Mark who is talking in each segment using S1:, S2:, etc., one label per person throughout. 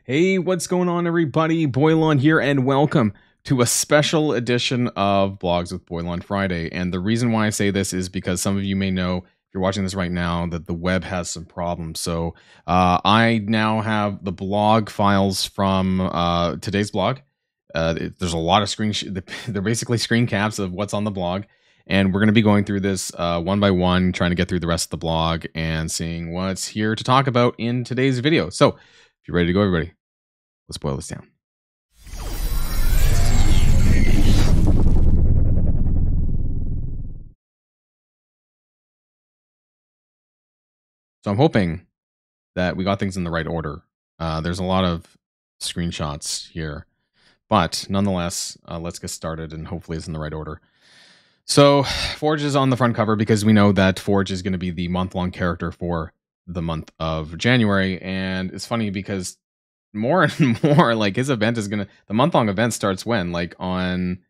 S1: Hey, what's going on, everybody? Boilon here, and welcome to a special edition of Blogs with Boilon Friday. And the reason why I say this is because some of you may know, if you're watching this right now, that the web has some problems. So I now have the blog files from today's blog. There's a lot of they're basically screen caps of what's on the blog. And we're going to be going through this one by one, trying to get through the rest of the blog and seeing what's here to talk about in today's video. So if you're ready to go, everybody, let's boil this down. So I'm hoping that we got things in the right order. There's a lot of screenshots here, but nonetheless, let's get started and hopefully it's in the right order. So Forge is on the front cover because we know that Forge is going to be the month-long character for the month of January. And it's funny because more and more, like, his event is the month-long event starts when, like, I'm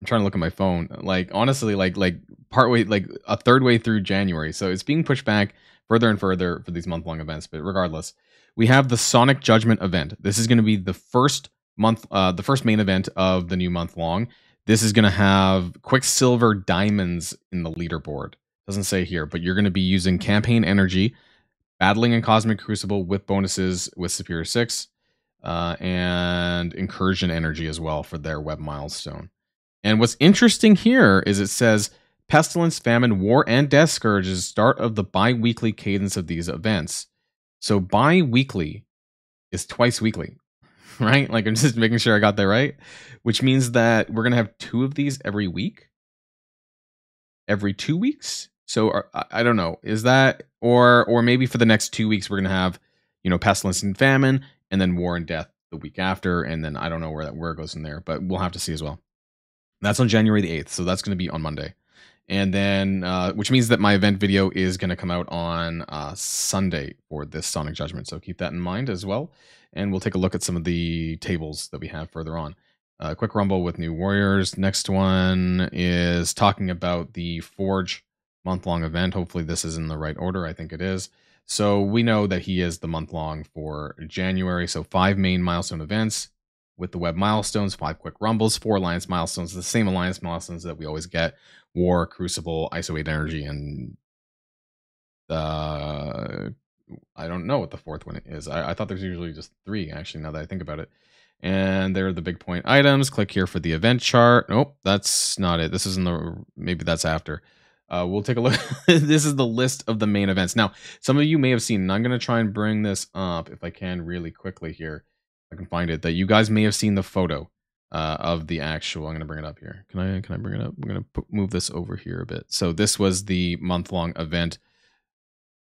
S1: trying to look at my phone, like, honestly, like partway, like a third way through January. So it's being pushed back further and further for these month-long events. But regardless, we have the Sonic Judgment event. This is going to be the first main event of the new month-long. This is going to have Quicksilver diamonds in the leaderboard. Doesn't say here, but you're going to be using campaign energy, battling in Cosmic Crucible with bonuses with Superior 6, and Incursion energy as well for their web milestone. And what's interesting here is it says Pestilence, Famine, War, and Death Scourge is the start of the bi-weekly cadence of these events. So bi-weekly is twice weekly, right? Like, I'm just making sure I got that right, which means that we're going to have 2 of these every week, every 2 weeks. So I don't know, is that, or maybe for the next 2 weeks, we're going to have, Pestilence and Famine, and then War and Death the week after. And then I don't know where it goes in there, but we'll have to see as well. That's on January the 8th. So that's going to be on Monday. And then, which means that my event video is going to come out on Sunday for this Sonic Judgment. So keep that in mind as well. And we'll take a look at some of the tables that we have further on. Quick Rumble with new warriors. Next one is talking about the Forge month-long event. Hopefully this is in the right order. I think it is. So we know that he is the month-long for January. So 5 main milestone events with the web milestones, 5 quick rumbles, 4 alliance milestones, the same alliance milestones that we always get: War, Crucible, ISO 8 energy, and I don't know what the 4th one is. I thought there's usually just 3, actually, now that I think about it. And they're the big point items. Click here for the event chart. Nope, that's not it. This is maybe that's after. We'll take a look. This is the list of the main events. Now, some of you may have seen, and I'm going to try and bring this up if I can really quickly here. I can find it, that you guys may have seen the photo of the actual. I'm going to bring it up here. Can I bring it up? I'm going to move this over here a bit. So this was the month-long event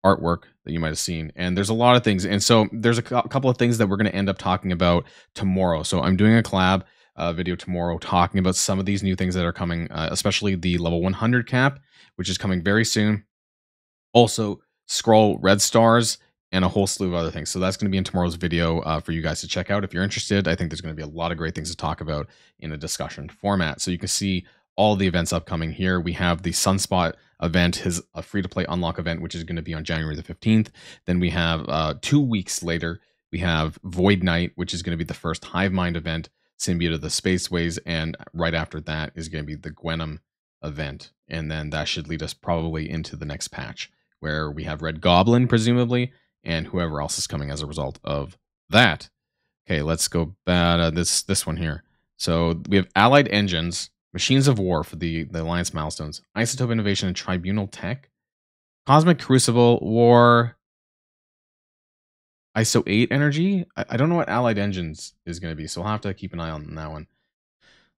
S1: artwork that you might have seen, and there's a lot of things. And so there's a couple of things that we're going to end up talking about tomorrow. So I'm doing a collab video tomorrow talking about some of these new things that are coming, especially the level 100 cap, which is coming very soon. Also, scroll red stars and a whole slew of other things. So that's going to be in tomorrow's video for you guys to check out if you're interested. I think there's going to be a lot of great things to talk about in a discussion format. So you can see all the events upcoming here. We have the Sunspot event, his free-to-play unlock event, which is going to be on January the 15th. Then we have 2 weeks later, we have Void Knight, which is going to be the first Hive Mind event, Symbiote of the Spaceways. And right after that is going to be the Gwenom event. And then that should lead us probably into the next patch, where we have Red Goblin, presumably, and whoever else is coming as a result of that. Okay, let's go back this one here. So we have Allied Engines, Machines of War for the Alliance milestones, Isotope Innovation and Tribunal Tech, Cosmic Crucible, War, ISO 8 energy. I don't know what Allied Engines is going to be, so we'll have to keep an eye on that one.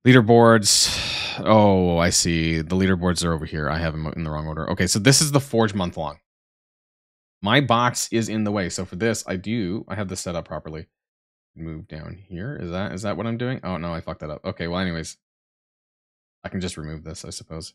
S1: Leaderboards. Oh, I see. The leaderboards are over here. I have them in the wrong order. Okay, so this is the Forge month-long. My box is in the way. So for this, I have this set up properly. Move down here. Is that what I'm doing? Oh, no, I fucked that up. Okay, well, anyways, I can just remove this, I suppose.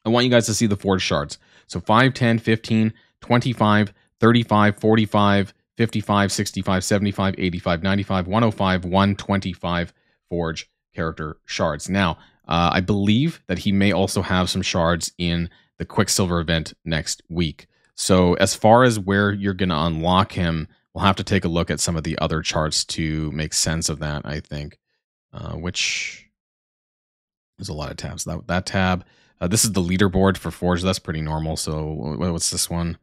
S1: I want you guys to see the Forge shards. So 5, 10, 15, 25, 35, 45, 55, 65, 75, 85, 95, 105, 125 Forge character shards. Now, I believe that he may also have some shards in the Quicksilver event next week. So as far as where you're going to unlock him We'll have to take a look at some of the other charts to make sense of that, I think, which there's a lot of tabs. That tab, this is the leaderboard for Forge. That's pretty normal. So what's this one?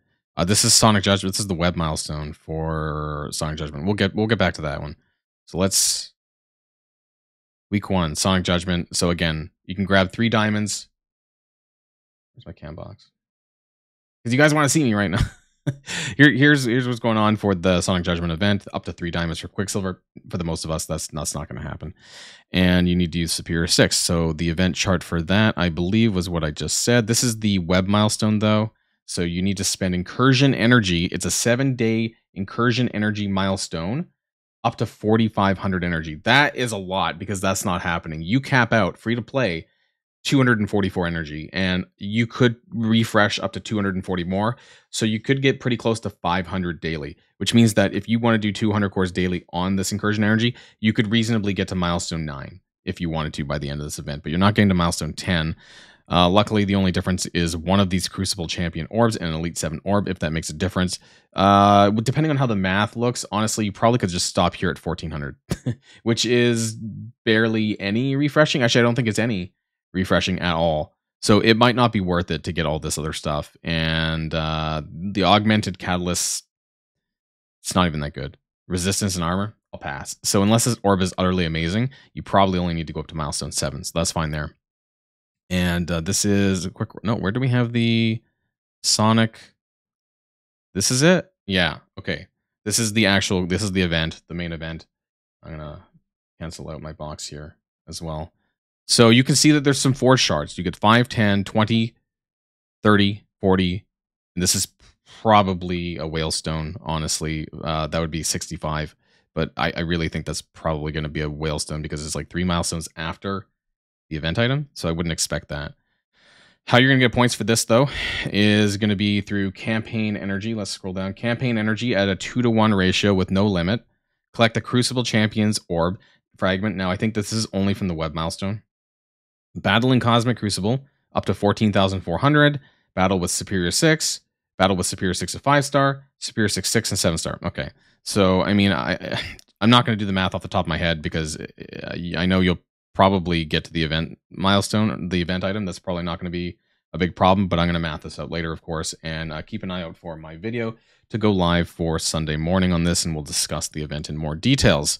S1: This is Sonic Judgment. This is the web milestone for Sonic Judgment. We'll get back to that one. So let's week 1 Sonic Judgment. So again, you can grab 3 diamonds. Where's my cam box? Because you guys want to see me right now. Here's what's going on for the Sonic Judgment event. Up to 3 diamonds for Quicksilver. For the most of us, that's not going to happen. And you need to use Superior 6. So the event chart for that, I believe, was what I just said. This is the web milestone, though. So you need to spend incursion energy. It's a 7-day incursion energy milestone, up to 4,500 energy. That is a lot because that's not happening. You cap out free to play 244 energy, and you could refresh up to 240 more. So you could get pretty close to 500 daily, which means that if you want to do 200 cores daily on this incursion energy, you could reasonably get to milestone 9 if you wanted to by the end of this event, but you're not getting to milestone 10. Luckily, the only difference is one of these Crucible Champion orbs and an Elite 7 orb, if that makes a difference. Depending on how the math looks, honestly, you probably could just stop here at 1400, which is barely any refreshing. Actually, I don't think it's any refreshing at all. So it might not be worth it to get all this other stuff. And the Augmented Catalyst, it's not even that good. Resistance and armor, I'll pass. So unless this orb is utterly amazing, you probably only need to go up to milestone 7. So that's fine there. And this is a quick... No, where do we have the Sonic? This is it? Yeah, okay. This is the actual... This is the event, the main event. I'm going to cancel out my box here as well. So you can see that there's some Forge shards. You get 5, 10, 20, 30, 40. And this is probably a Whalestone, honestly. That would be 65. But I really think that's probably going to be a Whalestone because it's like 3 milestones after the event item, so I wouldn't expect that. How you're going to get points for this, though, is going to be through campaign energy. Let's scroll down. Campaign energy at a 2-to-1 ratio with no limit. Collect the Crucible Champions Orb fragment. Now, I think this is only from the web milestone. Battle in Cosmic Crucible, up to 14,400. Battle with Superior 6. Battle with Superior 6 a 5-star. Superior 6, 6 and 7-star. Okay, so, I mean, I'm not going to do the math off the top of my head because I know you'll probably get to the event milestone, the event item. That's probably not going to be a big problem, but I'm going to math this out later, of course, and keep an eye out for my video to go live for Sunday morning on this, and we'll discuss the event in more details.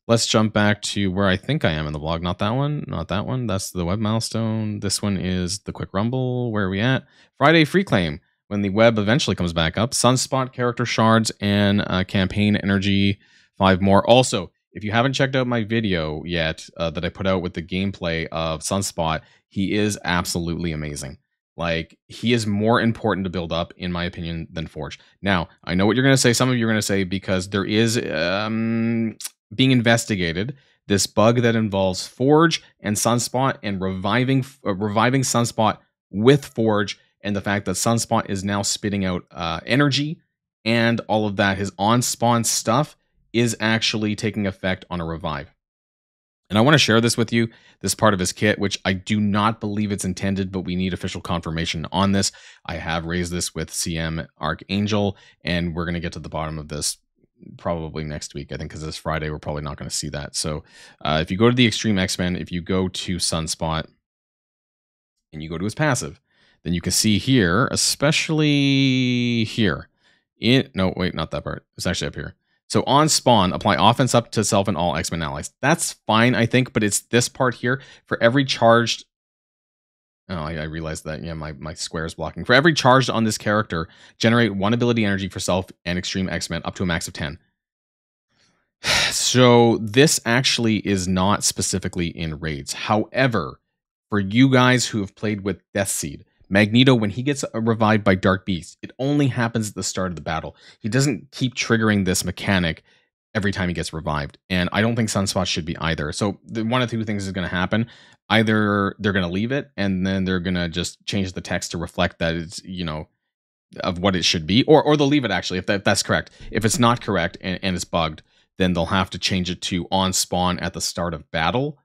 S1: Let's jump back to where I think I am in the vlog. Not that one, not that one. That's the web milestone. This one is the quick rumble. Where are we at? Friday free claim, when the web eventually comes back up. Sunspot character shards and campaign energy, 5 more. Also, if you haven't checked out my video yet that I put out with the gameplay of Sunspot, he is absolutely amazing. Like, he is more important to build up, in my opinion, than Forge. Now, I know what you're going to say. Some of you are going to say, because there is being investigated this bug that involves Forge and Sunspot and reviving Sunspot with Forge, and the fact that Sunspot is now spitting out energy and all of that, his on-spawn stuff, is actually taking effect on a revive. And I want to share this with you, this part of his kit, which I do not believe it's intended, but we need official confirmation on this. I have raised this with CM Archangel, and we're going to get to the bottom of this probably next week, I think, because this Friday, we're probably not going to see that. So if you go to the Extreme X-Men, if you go to Sunspot, and you go to his passive, then you can see here, especially here. No, wait, not that part. It's actually up here. So on spawn, apply offense up to self and all X-Men allies. That's fine, I think, but it's this part here. For every charged... Oh, I realized that. Yeah, my square is blocking. For every charged on this character, generate 1 ability energy for self and Extreme X-Men up to a max of 10. So this actually is not specifically in raids. However, for you guys who have played with Death Seed, Magneto, when he gets revived by Dark Beast, it only happens at the start of the battle. He doesn't keep triggering this mechanic every time he gets revived. And I don't think Sunspot should be either. So one of 2 things is going to happen. Either they're going to leave it and then they're going to just change the text to reflect that it's, you know, of what it should be, or they'll leave it actually, if that's correct. If it's not correct and it's bugged, then they'll have to change it to on spawn at the start of battle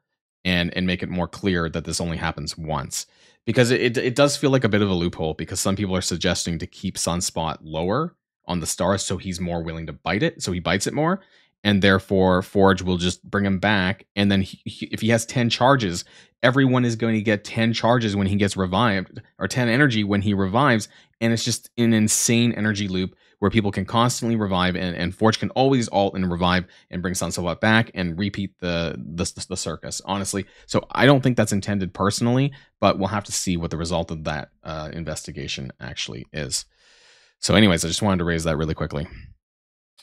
S1: and make it more clear that this only happens once. Because it does feel like a bit of a loophole, because some people are suggesting to keep Sunspot lower on the stars, so he's more willing to bite it, so he bites it more, and therefore Forge will just bring him back, and then if he has 10 charges, everyone is going to get 10 charges when he gets revived, or 10 energy when he revives, and it's just an insane energy loop where people can constantly revive, and Forge can always ult and revive and bring Sunsilhouette back and repeat the circus, honestly. So I don't think that's intended personally, but we'll have to see what the result of that investigation actually is. So anyways, I just wanted to raise that really quickly.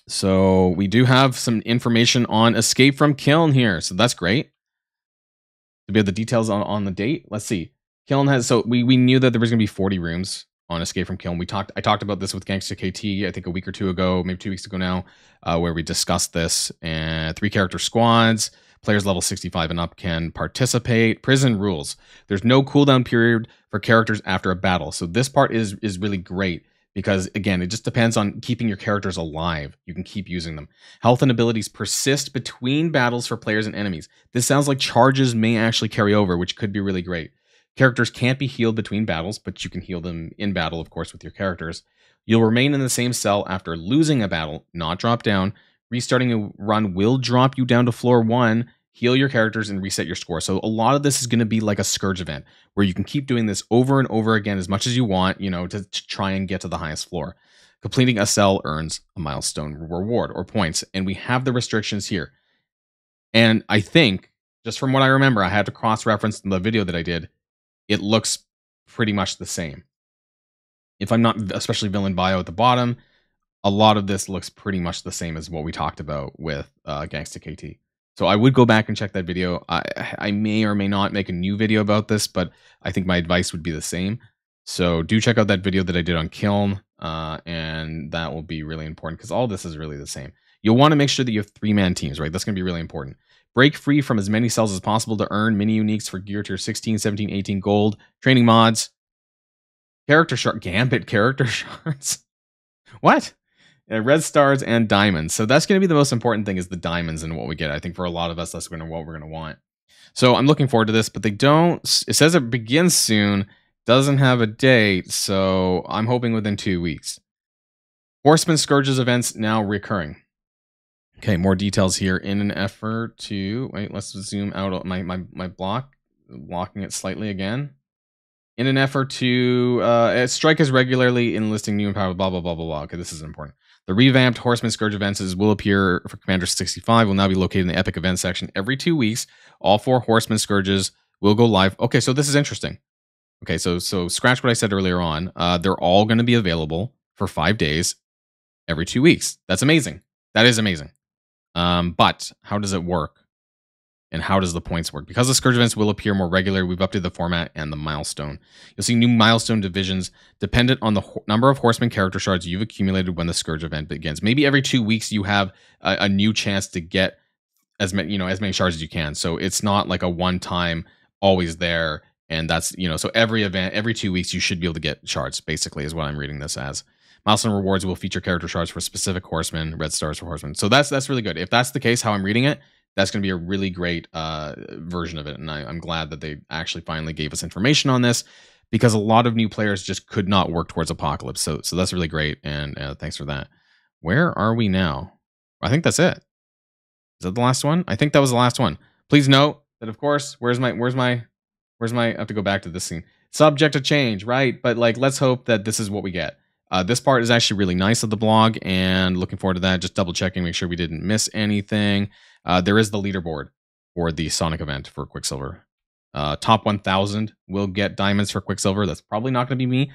S1: So we do have some information on Escape from Klyn here, so that's great. Do we have the details on the date? Let's see. Klyn has, so we knew that there was going to be 40 rooms on Escape from Klyn. I talked about this with Gangsta KT, I think a week or two ago, maybe 2 weeks ago now, where we discussed this. And 3 character squads, players level 65 and up can participate. Prison rules. There's no cooldown period for characters after a battle. So this part is really great because, again, it just depends on keeping your characters alive. You can keep using them. Health and abilities persist between battles for players and enemies. This sounds like charges may actually carry over, which could be really great. Characters can't be healed between battles, but you can heal them in battle, of course, with your characters. You'll remain in the same cell after losing a battle, not drop down. Restarting a run will drop you down to floor 1, heal your characters, and reset your score. So a lot of this is going to be like a Scourge event, where you can keep doing this over and over again as much as you want, you know, to try and get to the highest floor. Completing a cell earns a milestone reward or points, and we have the restrictions here. And I think, just from what I remember, I had to cross-reference the video that I did, it looks pretty much the same. If I'm not, especially villain bio at the bottom, a lot of this looks pretty much the same as what we talked about with Gangsta KT. So I would go back and check that video. I may or may not make a new video about this, but I think my advice would be the same. So do check out that video that I did on Klyn, and that will be really important because all this is really the same. You'll want to make sure that you have 3-man teams, right? That's going to be really important. Break free from as many cells as possible to earn mini uniques for gear tier 16, 17, 18 gold. Training mods. Character shard. Gambit character shards. What? Red stars and diamonds. So that's going to be the most important thing, is the diamonds and what we get. I think for a lot of us, that's what we're going to want. So I'm looking forward to this, but they don't. It says it begins soon. Doesn't have a date. So I'm hoping within 2 weeks. Horseman Scourges events now recurring. Okay, more details here. In an effort to, wait, let's zoom out my block, blocking it slightly again. In an effort to strike as regularly, enlisting new empowered, blah, blah, blah, blah, blah. Okay, this is important. The revamped Horseman Scourge events will appear for Commander 65, will now be located in the Epic Events section every 2 weeks. All 4 Horseman Scourges will go live. Okay, so this is interesting. Okay, so scratch what I said earlier on. They're all going to be available for 5 days every 2 weeks. That's amazing. That is amazing. But how does it work? And how does the points work? Because the Scourge events will appear more regularly, we've updated the format and the milestone. You'll see new milestone divisions dependent on the number of Horseman character shards you've accumulated when the Scourge event begins. Maybe every 2 weeks you have a new chance to get as many shards as you can. So it's not like a one-time always there, and that's, so every event, every 2 weeks you should be able to get shards, basically, is what I'm reading this as. Milestone rewards will feature character shards for specific horsemen, red stars for horsemen. So that's really good. If that's the case, how I'm reading it, that's going to be a really great version of it. And I'm glad that they actually finally gave us information on this, because a lot of new players just could not work towards Apocalypse. So that's really great. And thanks for that. Where are we now? I think that's it. Is that the last one? I think that was the last one. Please note that, of course, where's my, I have to go back to this scene. Subject to change, right? But let's hope that this is what we get. This part is actually really nice of the blog, and looking forward to that. Just double checking, make sure we didn't miss anything. There is the leaderboard for the Sonic event for Quicksilver. Top 1,000 will get diamonds for Quicksilver. That's probably not going to be me,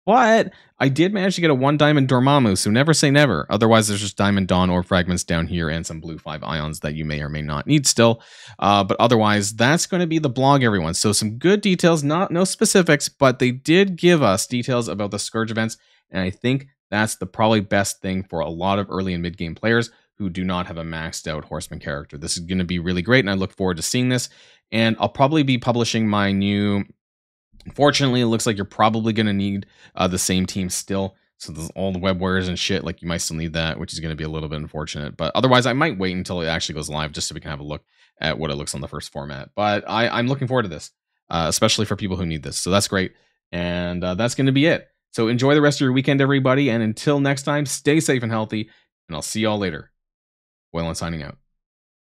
S1: but I did manage to get a 1 diamond Dormammu, so never say never. Otherwise, there's just diamond Dawn or fragments down here and some blue 5 ions that you may or may not need still. But otherwise, that's going to be the blog, everyone. So some good details, no specifics, but they did give us details about the Scourge events. And I think that's the probably best thing for a lot of early and mid-game players who do not have a maxed out Horseman character. This is going to be really great, and I look forward to seeing this. And I'll probably be publishing my new... Unfortunately, it looks like you're probably going to need the same team still. So there's all the web warriors and shit, you might still need that, which is going to be a little bit unfortunate. But otherwise, I might wait until it actually goes live just so we can have a look at what it looks on the first format. But I'm looking forward to this, especially for people who need this. So that's great. And that's going to be it. So enjoy the rest of your weekend, everybody. And until next time, stay safe and healthy. And I'll see y'all later. Boilon signing out.